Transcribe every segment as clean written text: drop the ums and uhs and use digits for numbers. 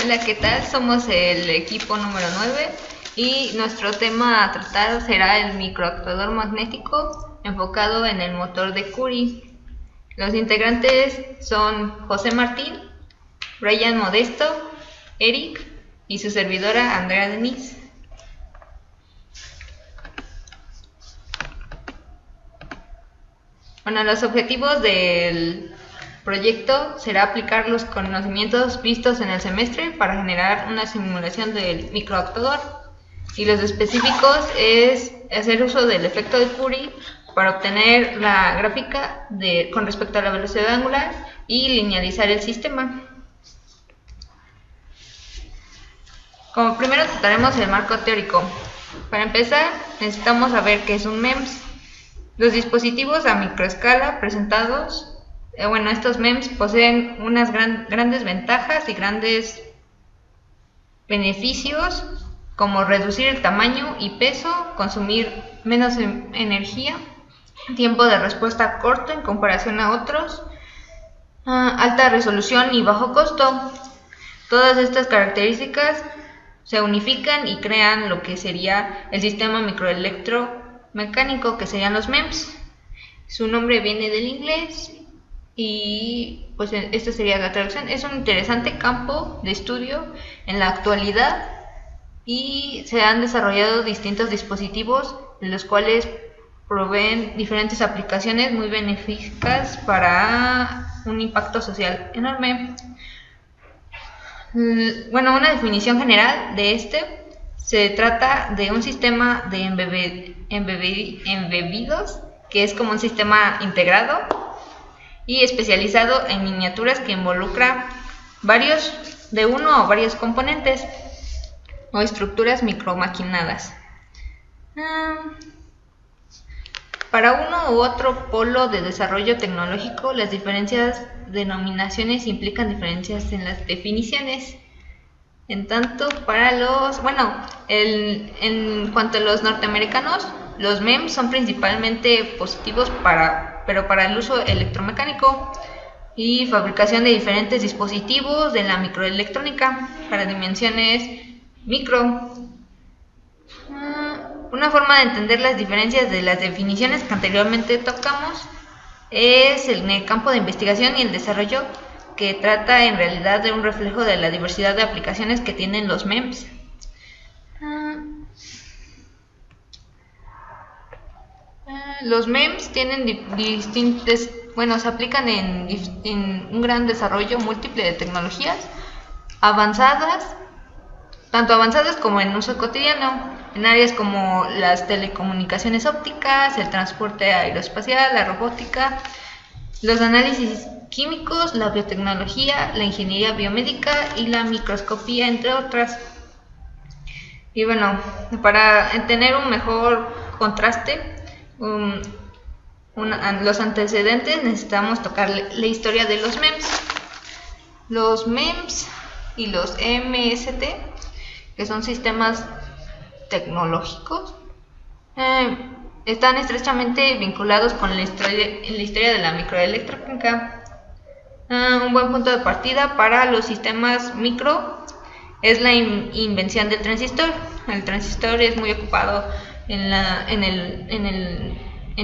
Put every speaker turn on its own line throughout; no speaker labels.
Hola, ¿qué tal? Somos el equipo número 9 y nuestro tema a tratar será el microactuador magnético enfocado en el motor de Curie. Los integrantes son José Martín, Brian Modesto, Eric y su servidora Andrea Denise. Bueno, los objetivos del proyecto será aplicar los conocimientos vistos en el semestre para generar una simulación del microactuador, y los específicos es hacer uso del efecto de Curie para obtener la gráfica con respecto a la velocidad angular y linealizar el sistema. Como primero trataremos el marco teórico. Para empezar, necesitamos saber qué es un MEMS. Los dispositivos a microescala presentados, estos MEMS poseen unas grandes ventajas y grandes beneficios, como reducir el tamaño y peso, consumir menos energía, tiempo de respuesta corto en comparación a otros, alta resolución y bajo costo. Todas estas características se unifican y crean lo que sería el sistema microelectromecánico, que serían los MEMS. Su nombre viene del inglés y pues esta sería la traducción. Es un interesante campo de estudio en la actualidad y se han desarrollado distintos dispositivos, de los cuales proveen diferentes aplicaciones muy benéficas para un impacto social enorme. Una definición general de se trata de un sistema de embebidos, que es como un sistema integrado y especializado en miniaturas que involucra uno o varios componentes o estructuras micromaquinadas. Para uno u otro polo de desarrollo tecnológico, las diferentes denominaciones implican diferencias en las definiciones. En tanto, en cuanto a los norteamericanos, los MEMS son principalmente positivos para el uso electromecánico y fabricación de diferentes dispositivos de la microelectrónica para dimensiones micro. Una forma de entender las diferencias de las definiciones que anteriormente tocamos es en el campo de investigación y el desarrollo, que trata en realidad de un reflejo de la diversidad de aplicaciones que tienen los MEMS. Los MEMS tienen se aplican en un gran desarrollo múltiple de tecnologías avanzadas, tanto avanzadas como en uso cotidiano, en áreas como las telecomunicaciones ópticas, el transporte aeroespacial, la robótica, los análisis químicos, la biotecnología, la ingeniería biomédica y la microscopía, entre otras. Y para tener un mejor contraste, los antecedentes, necesitamos tocar la historia de los MEMS. Los MEMS y los MST, que son sistemas tecnológicos, están estrechamente vinculados con la historia de la microelectrónica. Un buen punto de partida para los sistemas micro es la invención del transistor. El transistor es muy ocupado en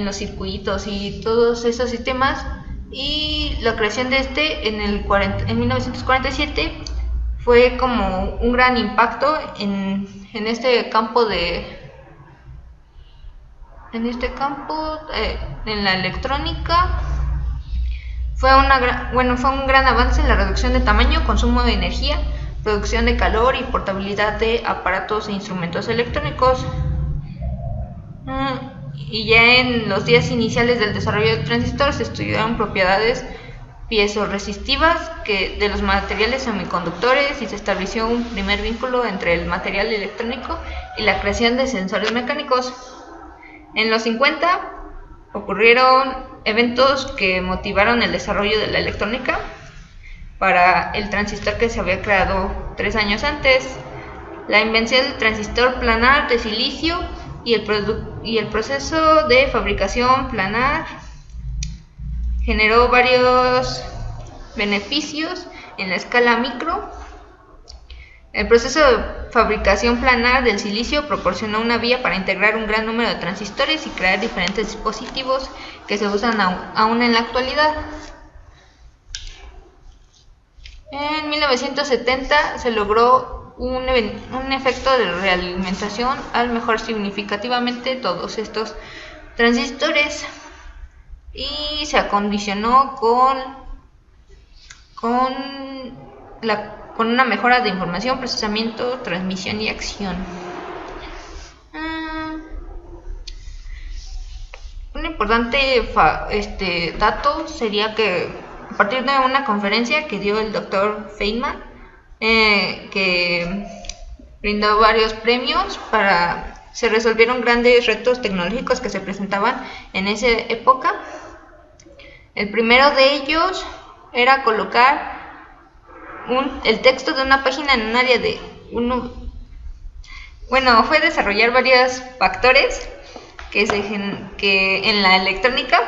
los circuitos y todos esos sistemas, y la creación de en 1947 fue como un gran impacto en este campo en la electrónica. Fue un gran avance en la reducción de tamaño, consumo de energía, producción de calor y portabilidad de aparatos e instrumentos electrónicos. Y ya en los días iniciales del desarrollo del transistor se estudiaron propiedades piezoresistivas de los materiales semiconductores, y se estableció un primer vínculo entre el material electrónico y la creación de sensores mecánicos. En los 50 ocurrieron eventos que motivaron el desarrollo de la electrónica para el transistor, que se había creado 3 años antes. La invención del transistor planar de silicio y el proceso de fabricación planar generó varios beneficios en la escala micro, El proceso de fabricación planar del silicio proporcionó una vía para integrar un gran número de transistores y crear diferentes dispositivos que se usan aún en la actualidad. En 1970 se logró un efecto de realimentación al mejorar significativamente todos estos transistores y se acondicionó con una mejora de información, procesamiento, transmisión y acción. Un importante dato sería que a partir de una conferencia que dio el Dr. Feynman, que brindó varios premios se resolvieron grandes retos tecnológicos que se presentaban en esa época. El primero de ellos era colocar el texto de una página en un área de fue desarrollar varios factores que en la electrónica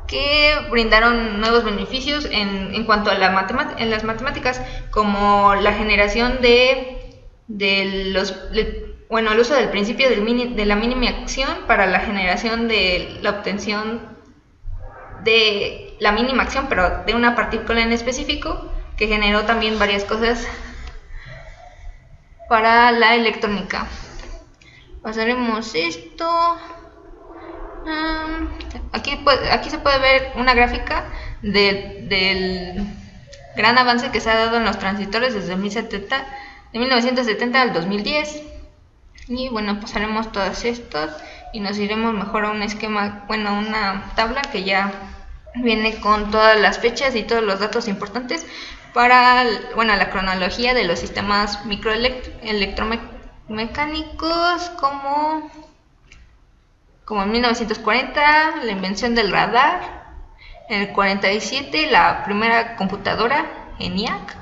que brindaron nuevos beneficios en cuanto a en las matemáticas, como la generación el uso del principio de la mínima acción para la generación de la obtención de la mínima acción, pero de una partícula en específico, que generó también varias cosas para la electrónica. Pasaremos esto. Aquí se puede ver una gráfica del gran avance que se ha dado en los transistores desde 1970 al 2010. Y bueno, pasaremos todas estas y nos iremos mejor a un esquema, una tabla que ya viene con todas las fechas y todos los datos importantes para la cronología de los sistemas electromecánicos, como en 1940 la invención del radar, en el 47 la primera computadora ENIAC,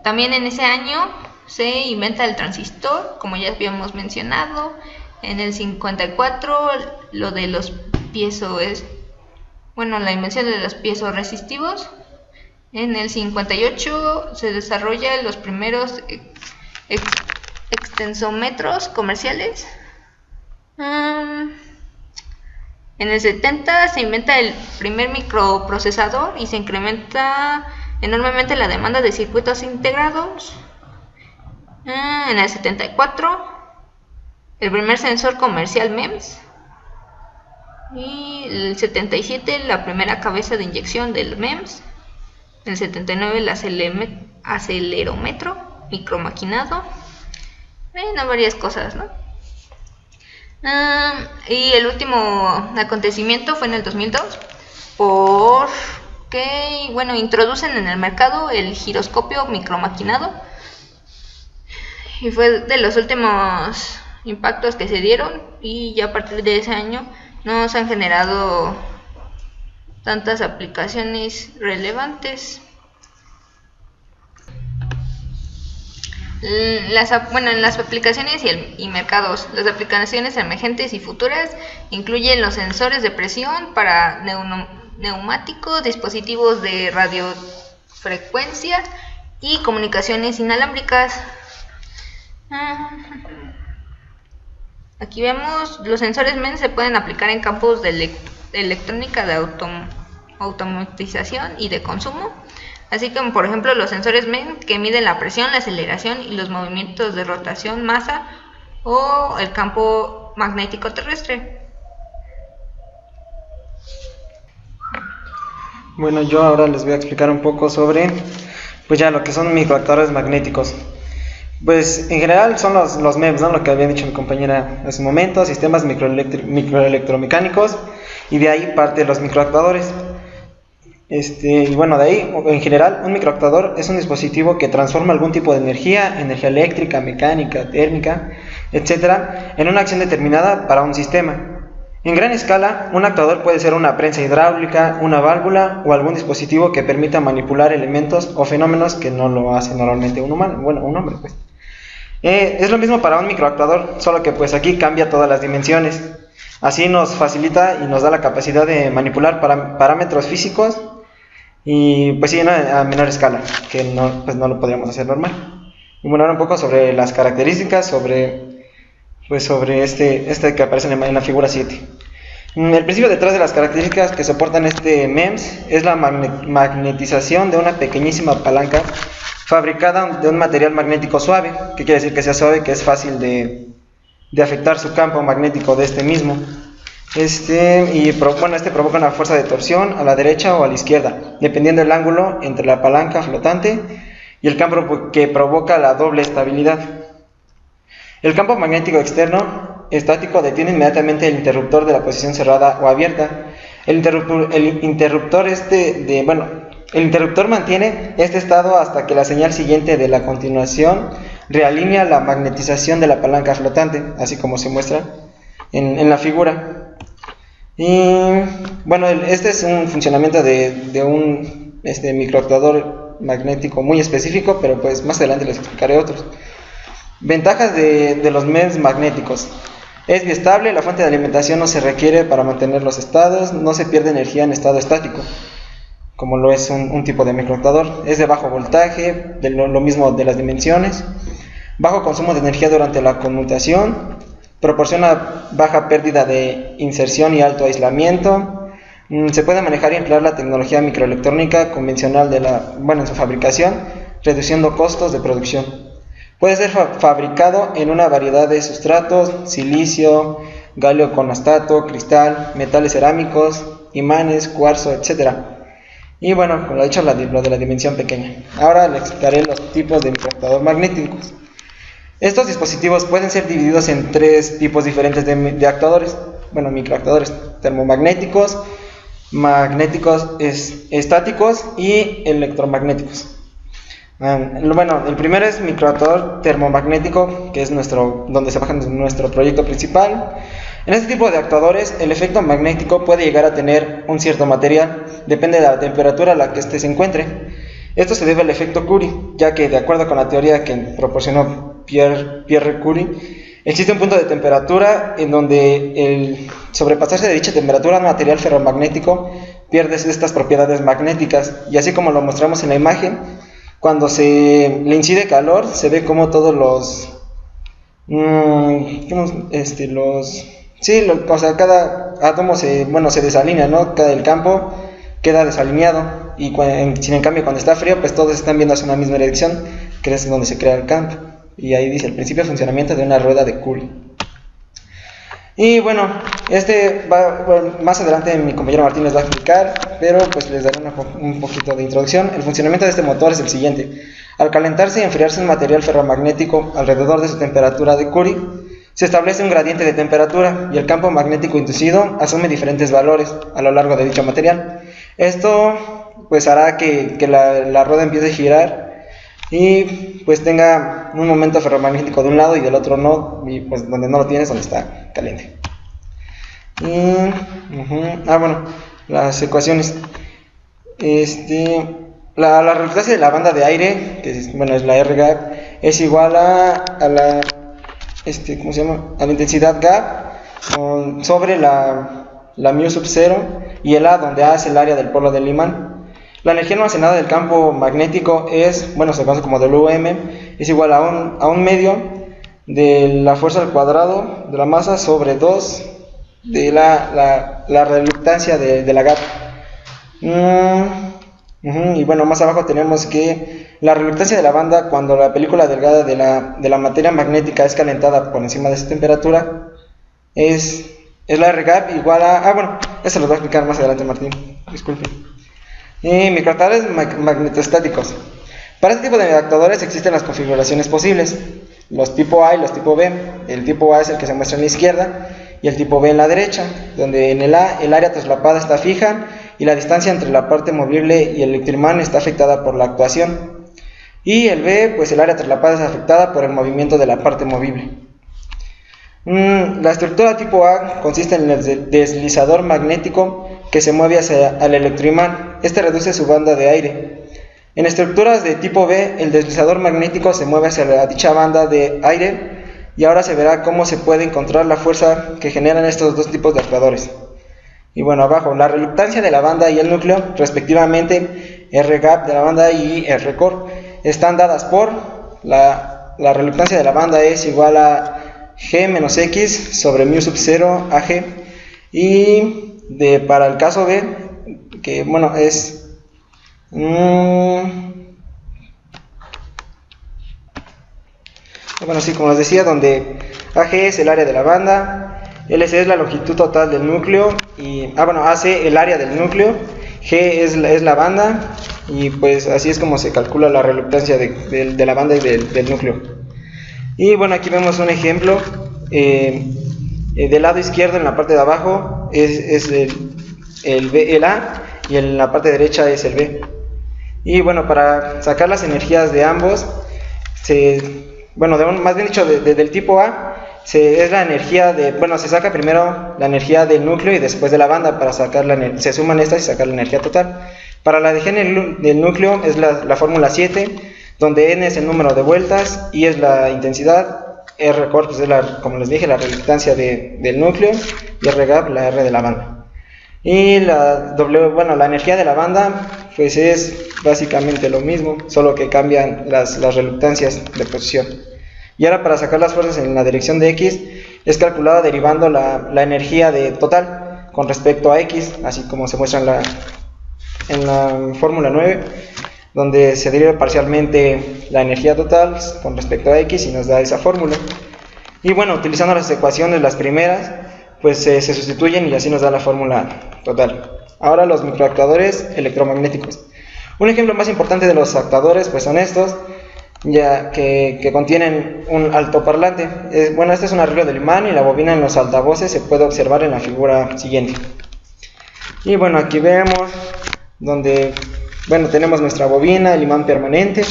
también en ese año se inventa el transistor, como ya habíamos mencionado. En el 54 lo de los la invención de los piezoresistivos. En el 58 se desarrollan los primeros extensómetros comerciales. En el 70 se inventa el primer microprocesador y se incrementa enormemente la demanda de circuitos integrados. En el 74 el primer sensor comercial MEMS. Y el 77 la primera cabeza de inyección del MEMS. En el 79 el acelerómetro micromaquinado. Varias cosas, ¿no? Y el último acontecimiento fue en el 2002, porque introducen en el mercado el giroscopio micromaquinado, y fue de los últimos impactos que se dieron, y ya a partir de ese año no se han generado tantas aplicaciones relevantes. En las aplicaciones y mercados, las aplicaciones emergentes y futuras incluyen los sensores de presión para neumáticos, dispositivos de radiofrecuencia y comunicaciones inalámbricas. Aquí vemos los sensores MEMS se pueden aplicar en campos de electrónica, de automatización y de consumo, así como por ejemplo los sensores MEMS que miden la presión, la aceleración y los movimientos de rotación, masa o el campo magnético terrestre.
Bueno, yo ahora les voy a explicar un poco sobre lo que son microactores magnéticos. Pues en general son los MEMS, ¿no? Lo que había dicho mi compañera hace un momento, sistemas microelectromecánicos, y de ahí parte los microactuadores. De ahí, en general, un microactuador es un dispositivo que transforma algún tipo de energía eléctrica, mecánica, térmica, etc., en una acción determinada para un sistema. En gran escala, un actuador puede ser una prensa hidráulica, una válvula o algún dispositivo que permita manipular elementos o fenómenos que no lo hace normalmente un humano, un hombre, pues. Es lo mismo para un microactuador, solo que pues aquí cambia todas las dimensiones. Así nos facilita y nos da la capacidad de manipular parámetros físicos y pues sí, a menor escala, que no, pues no lo podríamos hacer normal. Y bueno, ahora un poco sobre las características, sobre este que aparece en la figura 7. El principio detrás de las características que soportan este MEMS es la magnetización de una pequeñísima palanca fabricada de un material magnético suave. ¿Qué quiere decir que sea suave? Que es fácil de afectar su campo magnético de este mismo. Este provoca una fuerza de torsión a la derecha o a la izquierda, dependiendo del ángulo entre la palanca flotante y el campo que provoca la doble estabilidad. El campo magnético externo estático detiene inmediatamente el interruptor de la posición cerrada o abierta. El interruptor mantiene este estado hasta que la señal siguiente de la continuación realinea la magnetización de la palanca flotante, así como se muestra en la figura. Y bueno, este es un funcionamiento de un microactuador magnético muy específico, pero pues más adelante les explicaré otros. Ventajas de los MEMS magnéticos: es biestable, la fuente de alimentación no se requiere para mantener los estados, no se pierde energía en estado estático, como lo es un tipo de microactuador. Es de bajo voltaje, lo mismo de las dimensiones, bajo consumo de energía durante la conmutación, proporciona baja pérdida de inserción y alto aislamiento. Se puede manejar y emplear la tecnología microelectrónica convencional en su fabricación, reduciendo costos de producción. Puede ser fabricado en una variedad de sustratos: silicio, galio con astato, cristal, metales cerámicos, imanes, cuarzo, etc. Y bueno, como lo he dicho, lo de la dimensión pequeña. Ahora les explicaré los tipos de microactuador magnéticos. Estos dispositivos pueden ser divididos en tres tipos diferentes de actuadores, microactuadores: termomagnéticos, magnéticos estáticos y electromagnéticos. El primero es microactuador termomagnético, que es donde se baja nuestro proyecto principal. En este tipo de actuadores, el efecto magnético puede llegar a tener un cierto material, depende de la temperatura a la que éste se encuentre. Esto se debe al efecto Curie, ya que de acuerdo con la teoría que proporcionó Pierre Curie, existe un punto de temperatura en donde el sobrepasarse de dicha temperatura, un material ferromagnético pierde estas propiedades magnéticas, y así como lo mostramos en la imagen, cuando se le incide calor, se ve como todos cada átomo se desalinea, ¿no? El campo queda desalineado, y sin en cambio cuando está frío, pues todos están viendo hacia una misma dirección, que es donde se crea el campo. Y ahí dice el principio de funcionamiento de una rueda de Curie. Y bueno, más adelante mi compañero Martín les va a explicar, pero pues les daré un poquito de introducción. El funcionamiento de este motor es el siguiente: al calentarse y enfriarse un material ferromagnético alrededor de su temperatura de Curie, se establece un gradiente de temperatura y el campo magnético inducido asume diferentes valores a lo largo de dicho material. Esto pues hará que la rueda empiece a girar y pues tenga un momento ferromagnético de un lado y del otro no, y pues donde no lo tienes, donde está caliente. Las ecuaciones. La reluctancia de la banda de aire, que es la R gap, es igual a la intensidad gap sobre la mu sub 0 y el A, donde A es el área del polo del imán. La energía almacenada del campo magnético se conoce como Wm, es igual a un medio de la fuerza al cuadrado de la masa sobre 2 de la reluctancia de la gap. Y más abajo tenemos que la reluctancia de la banda cuando la película delgada de la materia magnética es calentada por encima de esa temperatura es la R gap igual a... eso lo voy a explicar más adelante, Martín, disculpen. Microactuadores magnetostáticos. Para este tipo de actuadores existen las configuraciones posibles: los tipo A y los tipo B. El tipo A es el que se muestra en la izquierda y el tipo B en la derecha, donde en el A el área traslapada está fija y la distancia entre la parte movible y el electroimán está afectada por la actuación. Y el B, pues el área traslapada es afectada por el movimiento de la parte movible. La estructura tipo A consiste en el deslizador magnético que se mueve hacia el electroimán. Este reduce su banda de aire. En estructuras de tipo B, el deslizador magnético se mueve hacia dicha banda de aire, y ahora se verá cómo se puede encontrar la fuerza que generan estos dos tipos de actuadores. Y abajo, la reluctancia de la banda y el núcleo, respectivamente, R-gap de la banda y R-core. Están dadas por la reluctancia de la banda es igual a G menos X sobre mu sub 0 AG. Y para el caso B, que bueno es bueno, sí, como les decía, donde AG es el área de la banda, LC es la longitud total del núcleo y bueno, AC el área del núcleo, G es la banda, y pues así es como se calcula la reluctancia de la banda y del núcleo. Y bueno, aquí vemos un ejemplo. Del lado izquierdo, en la parte de abajo, es el A, y en la parte derecha es el B. Y bueno, para sacar las energías de ambos, más bien dicho, del tipo A, es la energía se saca primero la energía del núcleo y después de la banda para sacar se suman estas y sacar la energía total. Para la de G del núcleo es la fórmula 7, donde N es el número de vueltas, I es la intensidad, R core pues es como les dije, la reluctancia del núcleo, y R gap la R de la banda. Y la energía de la banda pues es básicamente lo mismo, solo que cambian las reluctancias de posición. Y ahora, para sacar las fuerzas en la dirección de X, es calculada derivando la energía total con respecto a X, así como se muestra en la fórmula 9, donde se deriva parcialmente la energía total con respecto a X y nos da esa fórmula. Y bueno, utilizando las ecuaciones, las primeras, pues se sustituyen y así nos da la fórmula total. Ahora, los microactuadores electromagnéticos. Un ejemplo más importante de los actuadores pues son estos, ya que contienen un altoparlante. Este es un arreglo del imán, y la bobina en los altavoces se puede observar en la figura siguiente. Y bueno, aquí vemos donde tenemos nuestra bobina, el imán permanente,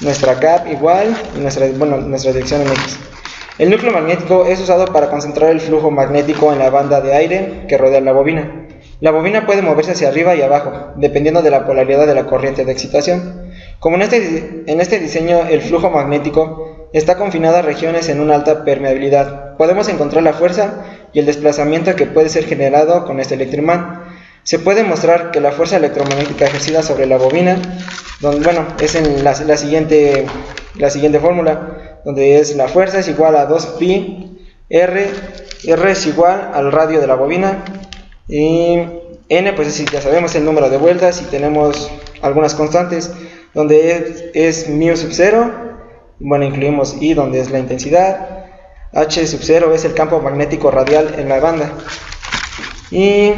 nuestra cap igual, y nuestra dirección en X. El núcleo magnético es usado para concentrar el flujo magnético en la banda de aire que rodea la bobina. La bobina puede moverse hacia arriba y abajo, dependiendo de la polaridad de la corriente de excitación. Como en este diseño el flujo magnético está confinado a regiones en una alta permeabilidad, podemos encontrar la fuerza y el desplazamiento que puede ser generado con este electroimán. Se puede mostrar que la fuerza electromagnética ejercida sobre la bobina, es en la siguiente fórmula, donde la fuerza es igual a 2pi R es igual al radio de la bobina, y N pues ya sabemos el número de vueltas, y tenemos algunas constantes, donde es mu sub 0, incluimos I, donde es la intensidad, H sub 0 es el campo magnético radial en la banda. Y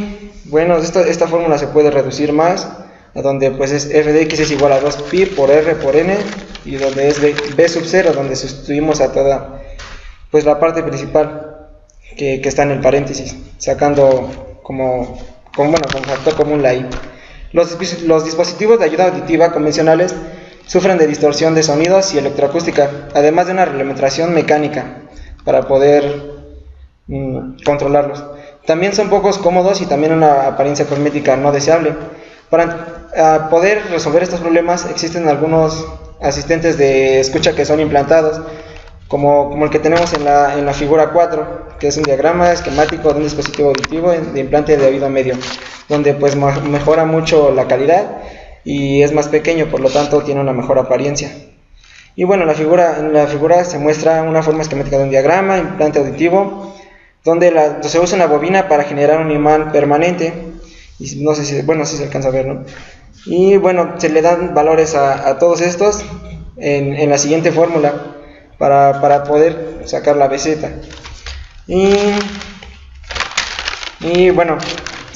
bueno, esta fórmula se puede reducir más, a donde pues F de X es igual a 2pi por R por N, y donde es B sub 0, donde sustituimos a toda pues la parte principal que está en el paréntesis, sacando como factor común la I. Los dispositivos de ayuda auditiva convencionales sufren de distorsión de sonidos y electroacústica, además de una reglamentación mecánica para poder controlarlos. También son pocos cómodos y también una apariencia cosmética no deseable. Para poder resolver estos problemas existen algunos asistentes de escucha que son implantados, como el que tenemos en la figura 4, que es un diagrama esquemático de un dispositivo auditivo de implante de oído medio, donde pues mejora mucho la calidad y es más pequeño, por lo tanto tiene una mejor apariencia. Y bueno, en la figura se muestra una forma esquemática de un diagrama, implante auditivo, donde se usa una bobina para generar un imán permanente, y no sé si se alcanza a ver, ¿no? Y bueno, se le dan valores a todos estos en la siguiente fórmula para poder sacar la BZ. Y bueno,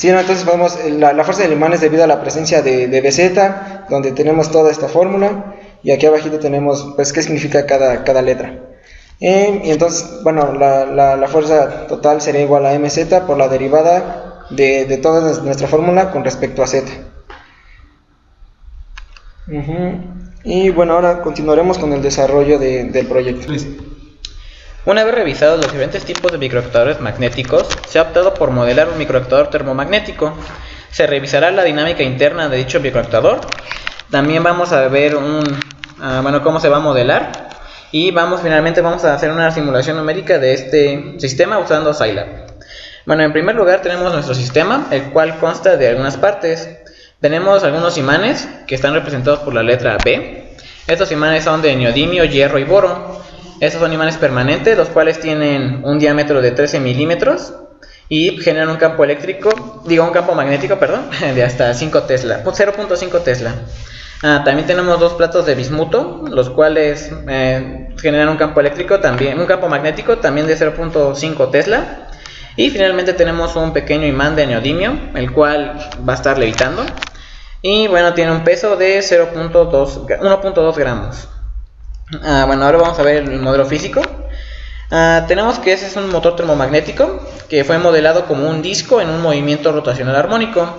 entonces podemos, la fuerza del imán es debido a la presencia de BZ, donde tenemos toda esta fórmula, y aquí abajito tenemos pues qué significa cada letra. Y entonces, la fuerza total sería igual a mz por la derivada de toda nuestra fórmula con respecto a z. Y bueno, ahora continuaremos con el desarrollo del proyecto.
Una vez revisados los diferentes tipos de microactuadores magnéticos, se ha optado por modelar un microactuador termomagnético. Se revisará la dinámica interna de dicho microactuador. También vamos a ver cómo se va a modelar. Y finalmente vamos a hacer una simulación numérica de este sistema usando Scilab. En primer lugar tenemos nuestro sistema, el cual consta de algunas partes. Tenemos algunos imanes que están representados por la letra B. Estos imanes son de neodimio, hierro y boro. Estos son imanes permanentes, los cuales tienen un diámetro de 13 milímetros y generan un campo magnético, de hasta 5 Tesla, 0.5 Tesla. También tenemos dos platos de bismuto, los cuales generan un campo magnético también de 0.5 Tesla. Y finalmente tenemos un pequeño imán de neodimio, el cual va a estar levitando. Y bueno, tiene un peso de 1.2 gramos. Bueno, ahora vamos a ver el modelo físico. Tenemos que ese es un motor termomagnético que fue modelado como un disco en un movimiento rotacional armónico.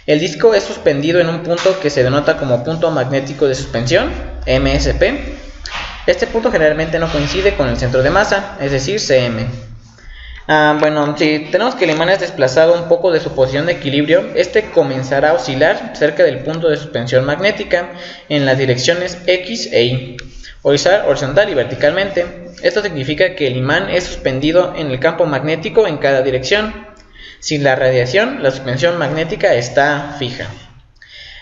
El disco es suspendido en un punto que se denota como punto magnético de suspensión, MSP. Este punto generalmente no coincide con el centro de masa, es decir, CM. Bueno, si tenemos que el imán es desplazado un poco de su posición de equilibrio, este comenzará a oscilar cerca del punto de suspensión magnética en las direcciones X e Y, horizontal y verticalmente. Esto significa que el imán es suspendido en el campo magnético en cada dirección. Sin la radiación, la suspensión magnética está fija.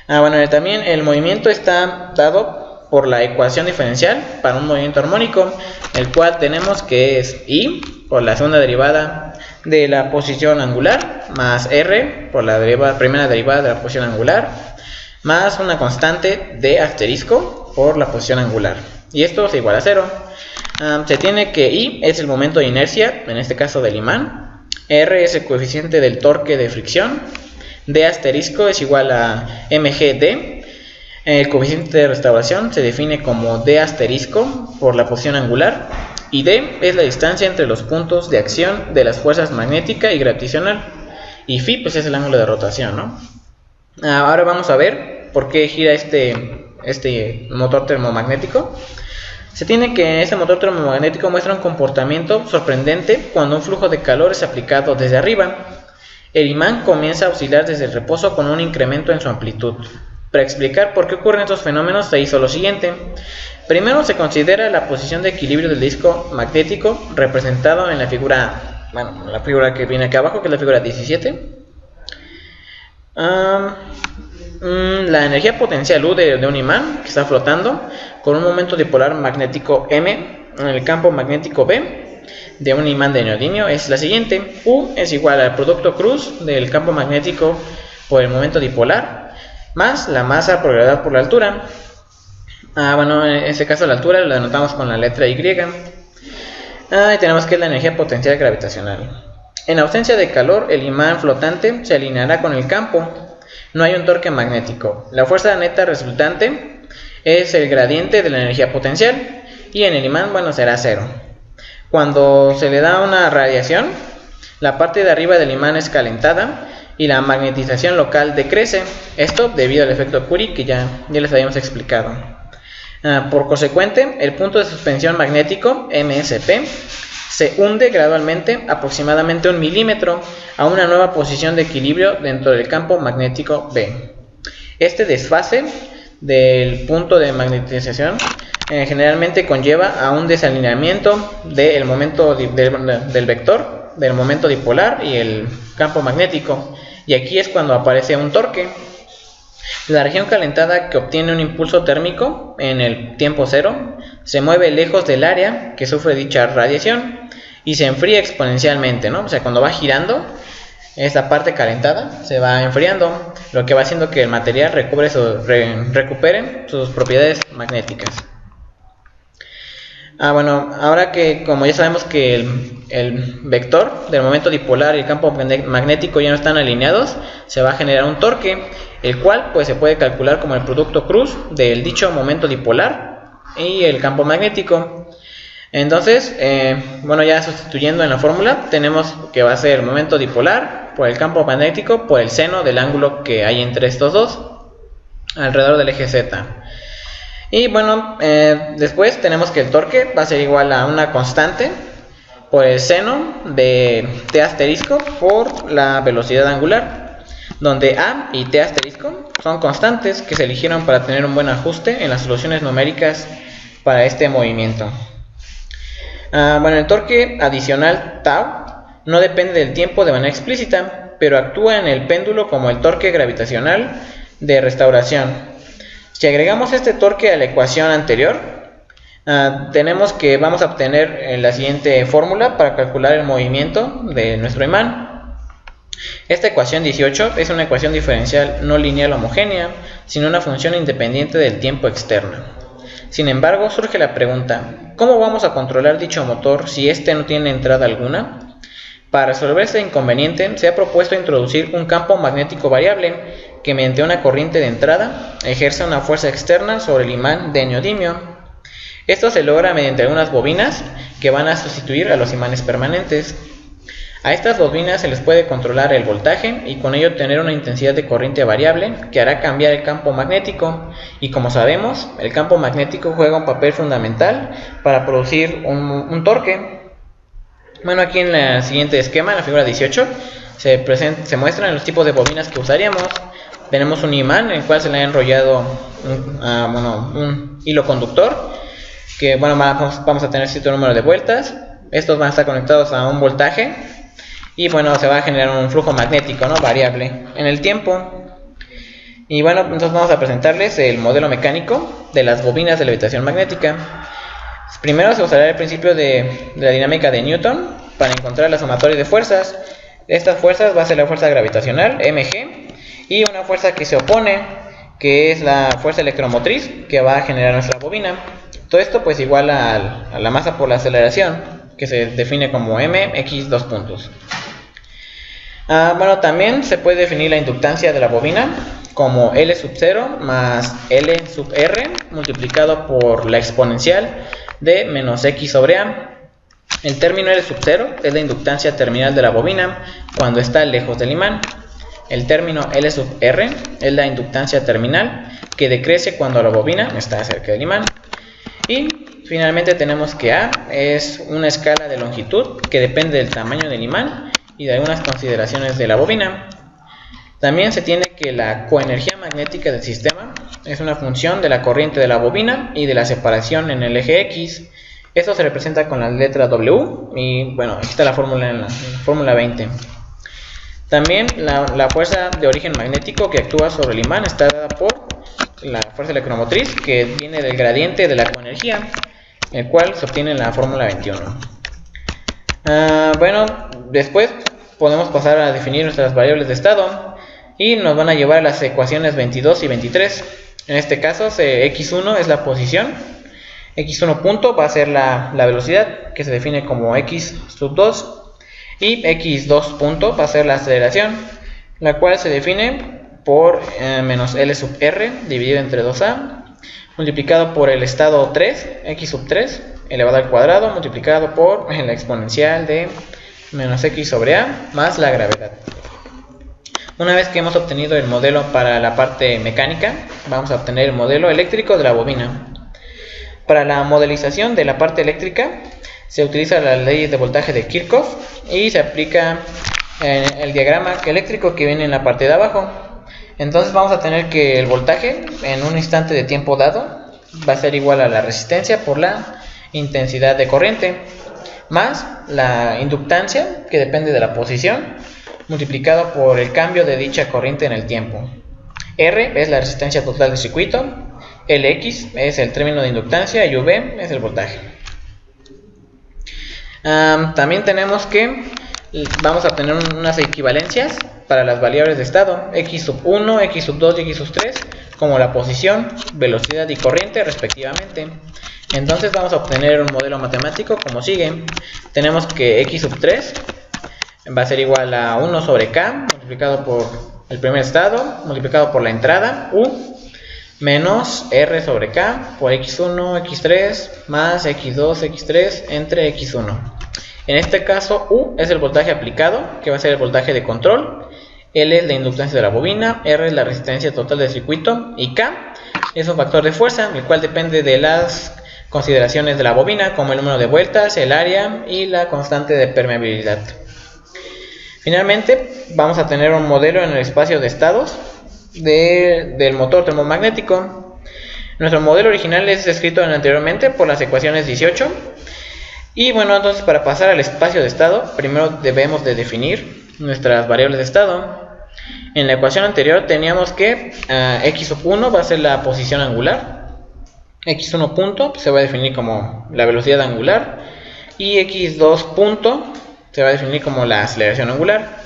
Bueno, también el movimiento está dado por la ecuación diferencial para un movimiento armónico, el cual tenemos que es I por la segunda derivada de la posición angular, más R por la primera derivada de la posición angular, más una constante de asterisco por la posición angular. Y esto es igual a 0. Se tiene que I es el momento de inercia, en este caso del imán. R es el coeficiente del torque de fricción. D asterisco es igual a mgd. El coeficiente de restauración se define como D asterisco por la posición angular. Y D es la distancia entre los puntos de acción de las fuerzas magnética y gravitacional. Y Φ pues es el ángulo de rotación, ¿no? Ahora vamos a ver por qué gira este motor termomagnético. Se tiene que este motor termomagnético muestra un comportamiento sorprendente cuando un flujo de calor es aplicado desde arriba. El imán comienza a oscilar desde el reposo con un incremento en su amplitud. Para explicar por qué ocurren estos fenómenos se hizo lo siguiente. Primero se considera la posición de equilibrio del disco magnético representado en la figura, la figura que viene aquí abajo, que es la figura 17. La energía potencial U de un imán que está flotando con un momento dipolar magnético M en el campo magnético B de un imán de neodimio es la siguiente. U es igual al producto cruz del campo magnético por el momento dipolar más la masa por gravedad por la altura. Bueno, en este caso la altura la denotamos con la letra Y. Y tenemos que es la energía potencial gravitacional. En ausencia de calor, el imán flotante se alineará con el campo. No hay un torque magnético. La fuerza neta resultante es el gradiente de la energía potencial y en el imán, será 0. Cuando se le da una radiación, la parte de arriba del imán es calentada y la magnetización local decrece. Esto debido al efecto Curie que ya les habíamos explicado. Por consecuente, el punto de suspensión magnético, MSP, se hunde gradualmente aproximadamente 1 milímetro a una nueva posición de equilibrio dentro del campo magnético B. Este desfase del punto de magnetización generalmente conlleva a un desalineamiento del momento del vector, del momento dipolar y el campo magnético. Y aquí es cuando aparece un torque. La región calentada que obtiene un impulso térmico en el tiempo cero se mueve lejos del área que sufre dicha radiación y se enfría exponencialmente, ¿no? O sea, cuando va girando, esta parte calentada se va enfriando, lo que va haciendo que el material recupere sus propiedades magnéticas. Ahora que como ya sabemos que el vector del momento dipolar y el campo magnético ya no están alineados, se va a generar un torque, el cual pues se puede calcular como el producto cruz del dicho momento dipolar y el campo magnético. Entonces, ya sustituyendo en la fórmula, tenemos que va a ser el momento dipolar por el campo magnético por el seno del ángulo que hay entre estos dos, alrededor del eje Z. Y después tenemos que el torque va a ser igual a una constante por el seno de T asterisco por la velocidad angular, donde A y T asterisco son constantes que se eligieron para tener un buen ajuste en las soluciones numéricas para este movimiento. El torque adicional tau no depende del tiempo de manera explícita, pero actúa en el péndulo como el torque gravitacional de restauración. Si agregamos este torque a la ecuación anterior, tenemos que vamos a obtener la siguiente fórmula para calcular el movimiento de nuestro imán. Esta ecuación 18 es una ecuación diferencial no lineal homogénea, sino una función independiente del tiempo externo. Sin embargo, surge la pregunta, ¿cómo vamos a controlar dicho motor si este no tiene entrada alguna? Para resolver este inconveniente, se ha propuesto introducir un campo magnético variable que mediante una corriente de entrada ejerce una fuerza externa sobre el imán de neodimio. Esto se logra mediante algunas bobinas que van a sustituir a los imanes permanentes. A estas bobinas se les puede controlar el voltaje y con ello tener una intensidad de corriente variable que hará cambiar el campo magnético, y como sabemos, el campo magnético juega un papel fundamental para producir un torque. Bueno, aquí en el siguiente esquema, en la figura 18, se muestran los tipos de bobinas que usaríamos. Tenemos un imán en el cual se le ha enrollado un hilo conductor, que vamos a tener cierto número de vueltas. Estos van a estar conectados a un voltaje y se va a generar un flujo magnético, variable en el tiempo. Y entonces vamos a presentarles el modelo mecánico de las bobinas de levitación magnética. Primero se usará el principio de la dinámica de Newton para encontrar la sumatoria de fuerzas. Estas fuerzas va a ser la fuerza gravitacional, mg, y una fuerza que se opone, que es la fuerza electromotriz que va a generar nuestra bobina. Todo esto pues igual a la masa por la aceleración, que se define como mx 2 puntos. También se puede definir la inductancia de la bobina como L sub 0 más L sub R multiplicado por la exponencial de menos x sobre a. El término L sub 0 es la inductancia terminal de la bobina cuando está lejos del imán. El término L sub R es la inductancia terminal que decrece cuando la bobina está cerca del imán. Y finalmente tenemos que A es una escala de longitud que depende del tamaño del imán y de algunas consideraciones de la bobina. También se tiene que la coenergía magnética del sistema es una función de la corriente de la bobina y de la separación en el eje X. Esto se representa con la letra W y aquí está la fórmula en la fórmula 20. También la fuerza de origen magnético que actúa sobre el imán está dada por la fuerza electromotriz, que viene del gradiente de la coenergía, el cual se obtiene en la fórmula 21. Después podemos pasar a definir nuestras variables de estado y nos van a llevar a las ecuaciones 22 y 23. En este caso x1 es la posición, x1 punto va a ser la velocidad, que se define como x sub 2, y x2 punto va a ser la aceleración, la cual se define por menos L sub R dividido entre 2A multiplicado por el estado 3, x sub 3 elevado al cuadrado multiplicado por la exponencial de menos x sobre A más la gravedad. Una vez que hemos obtenido el modelo para la parte mecánica, vamos a obtener el modelo eléctrico de la bobina. Para la modelización de la parte eléctrica se utiliza la ley de voltaje de Kirchhoff y se aplica el diagrama eléctrico que viene en la parte de abajo. Entonces vamos a tener que el voltaje en un instante de tiempo dado va a ser igual a la resistencia por la intensidad de corriente más la inductancia, que depende de la posición, multiplicado por el cambio de dicha corriente en el tiempo. R es la resistencia total del circuito, Lx es el término de inductancia y V es el voltaje. También tenemos que vamos a obtener unas equivalencias para las variables de estado, x sub 1, x sub 2 y x sub 3, como la posición, velocidad y corriente respectivamente. Entonces vamos a obtener un modelo matemático como sigue. Tenemos que x sub 3 va a ser igual a 1 sobre k multiplicado por el primer estado multiplicado por la entrada u menos r sobre k por x1, x3 más x2, x3 entre x1. En este caso U es el voltaje aplicado, que va a ser el voltaje de control, L es la inductancia de la bobina, R es la resistencia total del circuito y K es un factor de fuerza, el cual depende de las consideraciones de la bobina, como el número de vueltas, el área y la constante de permeabilidad. Finalmente vamos a tener un modelo en el espacio de estados del motor termomagnético. Nuestro modelo original es descrito anteriormente por las ecuaciones 18. Y entonces para pasar al espacio de estado, primero debemos de definir nuestras variables de estado. En la ecuación anterior teníamos que x sub 1 va a ser la posición angular, x1 punto se va a definir como la velocidad angular y x2 punto se va a definir como la aceleración angular.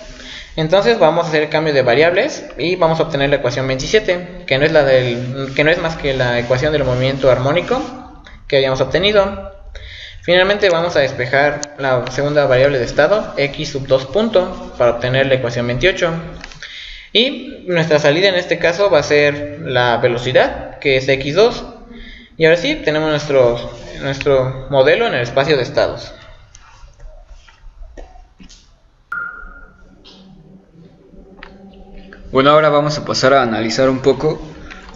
Entonces vamos a hacer el cambio de variables y vamos a obtener la ecuación 27, que no es más que la ecuación del movimiento armónico que habíamos obtenido. Finalmente vamos a despejar la segunda variable de estado, x sub 2 punto, para obtener la ecuación 28. Y nuestra salida en este caso va a ser la velocidad, que es x2. Y ahora sí, tenemos nuestro modelo en el espacio de estados.
Bueno, ahora vamos a pasar a analizar un poco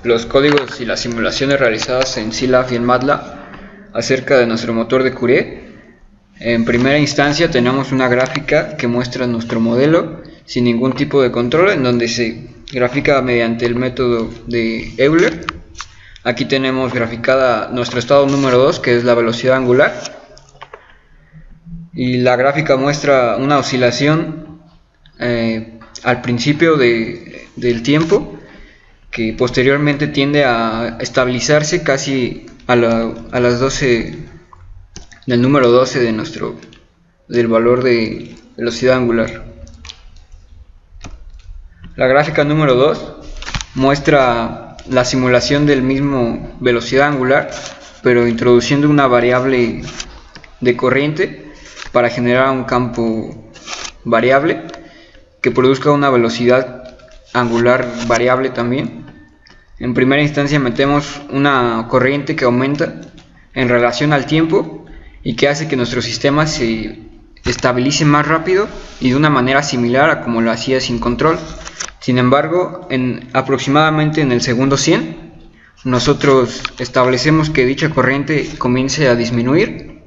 los códigos y las simulaciones realizadas en Scilab y en MATLAB acerca de nuestro motor de Curie. En primera instancia tenemos una gráfica que muestra nuestro modelo sin ningún tipo de control, en donde se grafica mediante el método de Euler. Aquí tenemos graficada nuestro estado número 2, que es la velocidad angular, y la gráfica muestra una oscilación al principio del tiempo, que posteriormente tiende a estabilizarse casi a las 12 del número 12 del valor de velocidad angular. La gráfica número 2 muestra la simulación del mismo velocidad angular, pero introduciendo una variable de corriente para generar un campo variable que produzca una velocidad angular variable también. En primera instancia metemos una corriente que aumenta en relación al tiempo y que hace que nuestro sistema se estabilice más rápido y de una manera similar a como lo hacía sin control. Sin embargo, aproximadamente en el segundo 100, nosotros establecemos que dicha corriente comience a disminuir,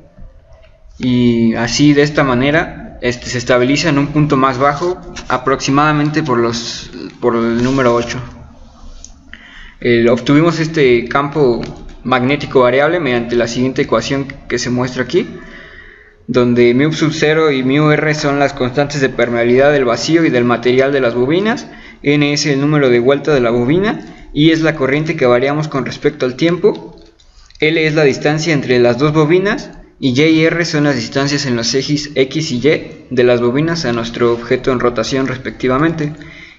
y así de esta manera se estabiliza en un punto más bajo, aproximadamente por el número 8. Obtuvimos este campo magnético variable mediante la siguiente ecuación que se muestra aquí, donde μ sub 0 y μr son las constantes de permeabilidad del vacío y del material de las bobinas, n es el número de vuelta de la bobina, I es la corriente que variamos con respecto al tiempo, L es la distancia entre las dos bobinas, y Y y R son las distancias en los ejes X y Y de las bobinas a nuestro objeto en rotación respectivamente,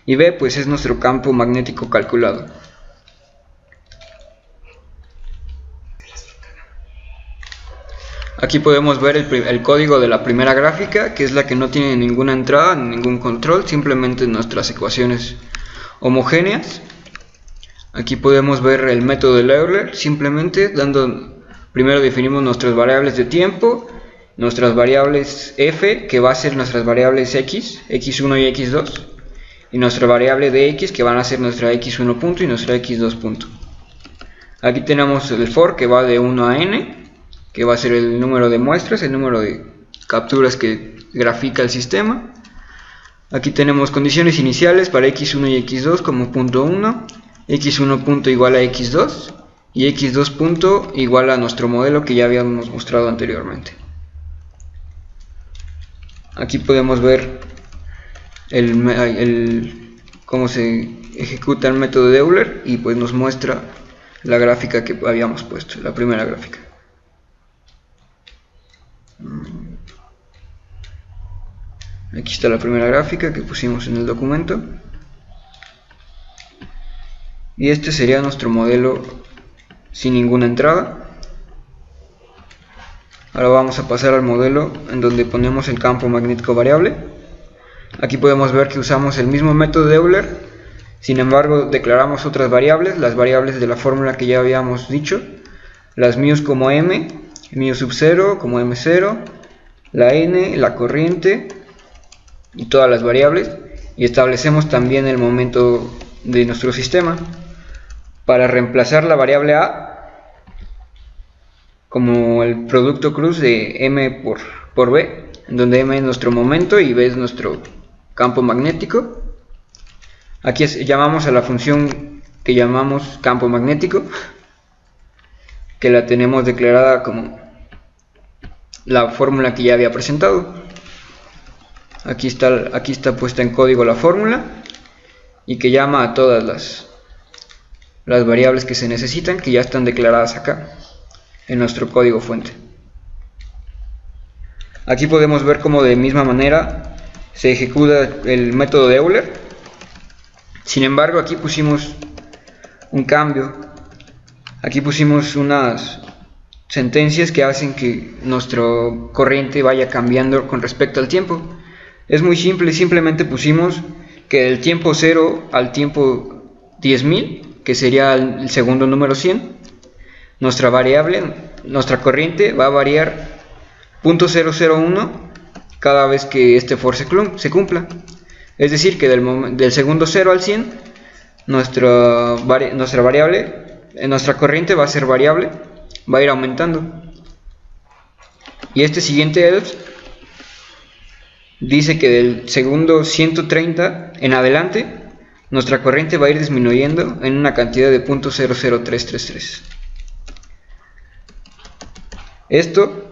y B pues es nuestro campo magnético calculado. Aquí podemos ver el código de la primera gráfica, que es la que no tiene ninguna entrada ni ningún control, simplemente nuestras ecuaciones homogéneas. Aquí podemos ver el método de Euler, simplemente primero definimos nuestras variables de tiempo, nuestras variables f, que va a ser nuestras variables x, x1 y x2, y nuestra variable de x, que van a ser nuestra x1 punto y nuestra x2 punto. Aquí tenemos el for, que va de 1 a n, que va a ser el número de muestras, el número de capturas que grafica el sistema. Aquí tenemos condiciones iniciales para x1 y x2 como punto 1, x1 punto igual a x2 y x2 punto igual a nuestro modelo que ya habíamos mostrado anteriormente. Aquí podemos ver cómo se ejecuta el método de Euler, y pues nos muestra la gráfica que habíamos puesto, la primera gráfica. Aquí está la primera gráfica que pusimos en el documento, y este sería nuestro modelo sin ninguna entrada. Ahora vamos a pasar al modelo en donde ponemos el campo magnético variable. Aquí podemos ver que usamos el mismo método de Euler, sin embargo declaramos otras variables, las variables de la fórmula que ya habíamos dicho, las μ como m, μ sub 0 como m0, la n, la corriente y todas las variables, y establecemos también el momento de nuestro sistema. Para reemplazar la variable a como el producto cruz de m por b, en donde m es nuestro momento y b es nuestro campo magnético, aquí llamamos a la función que llamamos campo magnético, que la tenemos declarada como la fórmula que ya había presentado. Aquí está puesta en código la fórmula, y que llama a todas las variables que se necesitan, que ya están declaradas acá en nuestro código fuente. Aquí podemos ver cómo de misma manera se ejecuta el método de Euler. Sin embargo, aquí pusimos un cambio. Aquí pusimos unas sentencias que hacen que nuestra corriente vaya cambiando con respecto al tiempo. Es muy simple, simplemente pusimos que del tiempo 0 al tiempo 10.000, que sería el segundo número 100, nuestra corriente va a variar 0.001 cada vez que este for se cumpla. Es decir, que del segundo 0 al 100, nuestra corriente va a ser variable, va a ir aumentando. Y este siguiente else dice que del segundo 130 en adelante, nuestra corriente va a ir disminuyendo en una cantidad de 0.00333. Esto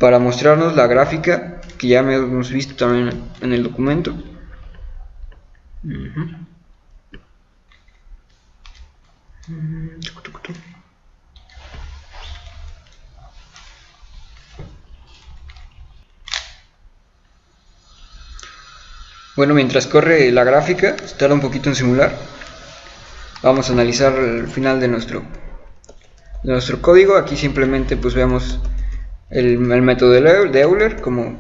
para mostrarnos la gráfica que ya hemos visto también en el documento. Bueno, mientras corre la gráfica, tarda un poquito en simular. Vamos a analizar el final de nuestro código. Aquí simplemente pues vemos el método de Euler, como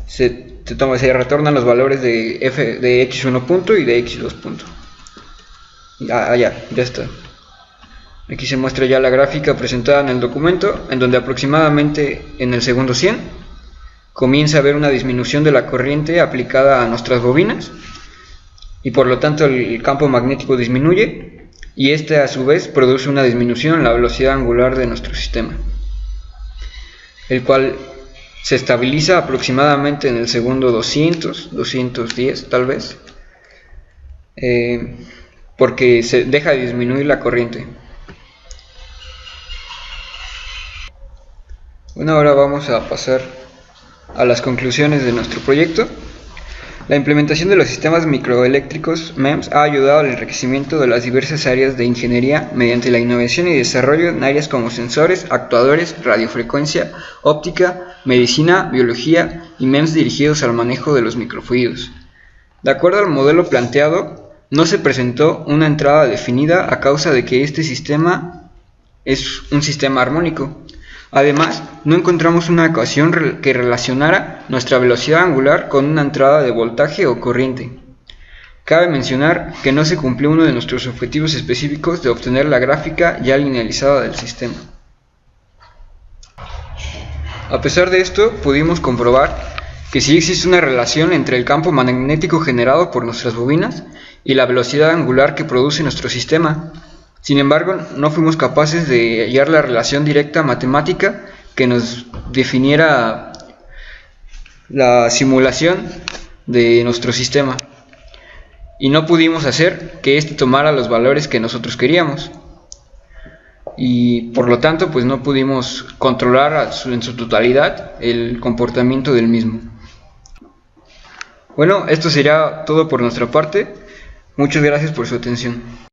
se retornan los valores de x1 punto y de x2 punto. Ya está. Aquí se muestra ya la gráfica presentada en el documento, en donde aproximadamente en el segundo 100 comienza a haber una disminución de la corriente aplicada a nuestras bobinas, y por lo tanto el campo magnético disminuye, y este a su vez produce una disminución en la velocidad angular de nuestro sistema, el cual se estabiliza aproximadamente en el segundo 210 tal vez, porque se deja de disminuir la corriente. Bueno, ahora vamos a pasar a las conclusiones de nuestro proyecto. La implementación de los sistemas microeléctricos MEMS ha ayudado al enriquecimiento de las diversas áreas de ingeniería mediante la innovación y desarrollo en áreas como sensores, actuadores, radiofrecuencia, óptica, medicina, biología y MEMS dirigidos al manejo de los microfluidos. De acuerdo al modelo planteado, no se presentó una entrada definida a causa de que este sistema es un sistema armónico. Además, no encontramos una ecuación que relacionara nuestra velocidad angular con una entrada de voltaje o corriente. Cabe mencionar que no se cumplió uno de nuestros objetivos específicos de obtener la gráfica ya linealizada del sistema. A pesar de esto, pudimos comprobar que sí existe una relación entre el campo magnético generado por nuestras bobinas y la velocidad angular que produce nuestro sistema. Sin embargo, no fuimos capaces de hallar la relación directa matemática que nos definiera la simulación de nuestro sistema, y no pudimos hacer que éste tomara los valores que nosotros queríamos, y por lo tanto pues no pudimos controlar en su totalidad el comportamiento del mismo. Bueno, esto sería todo por nuestra parte. Muchas gracias por su atención.